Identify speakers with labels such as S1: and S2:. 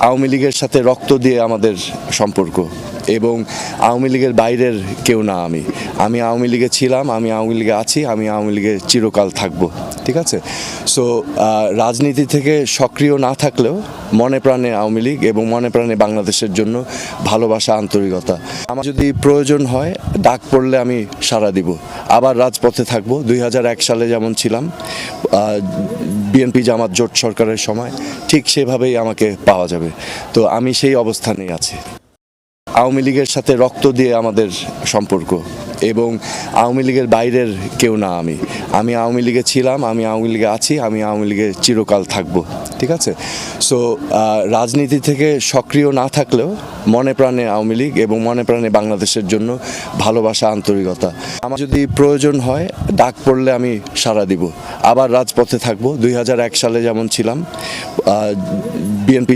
S1: আওয়ামী লীগের সাথে রক্ত দিয়ে আমাদের সম্পর্ক এবং আওয়ামী লীগের বাইরের কেউ না। আমি আওয়ামী লীগে ছিলাম, আমি আওয়ামী লীগে আছি, আমি আওয়ামী লীগে চিরকাল থাকব। ঠিক আছে। সো রাজনীতি থেকে সক্রিয় না থাকলেও মনে প্রাণে আওয়ামী লীগ এবং মনে প্রাণে বাংলাদেশের জন্য ভালোবাসা, আন্তরিকতা। আমার যদি প্রয়োজন হয়, ডাক পড়লে আমি সাড়া দিব। আবার রাজপথে থাকব। 2001 সালে যেমন ছিলাম বিএনপি জামাত জোট সরকারের সময়, ঠিক সেভাবেই আমাকে পাওয়া যাবে। তো আমি সেই অবস্থানেই আছি। আওয়ামী লীগের সাথে রক্ত দিয়ে আমাদের সম্পর্ক এবং আওয়ামী লীগের বাইরের কেউ না। আমি আওয়ামী লীগে ছিলাম, আমি আওয়ামী লীগে আছি, আমি আওয়ামী লীগে চিরকাল থাকব। ঠিক আছে। সো রাজনীতি থেকে সক্রিয় না থাকলেও মনে প্রাণে আওয়ামী লীগ এবং মনে প্রাণে বাংলাদেশের জন্য ভালোবাসা, আন্তরিকতা। আমার যদি প্রয়োজন হয়, ডাক পড়লে আমি সাড়া দিব। আবার রাজপথে থাকব। 2001 সালে যেমন ছিলাম বিএনপি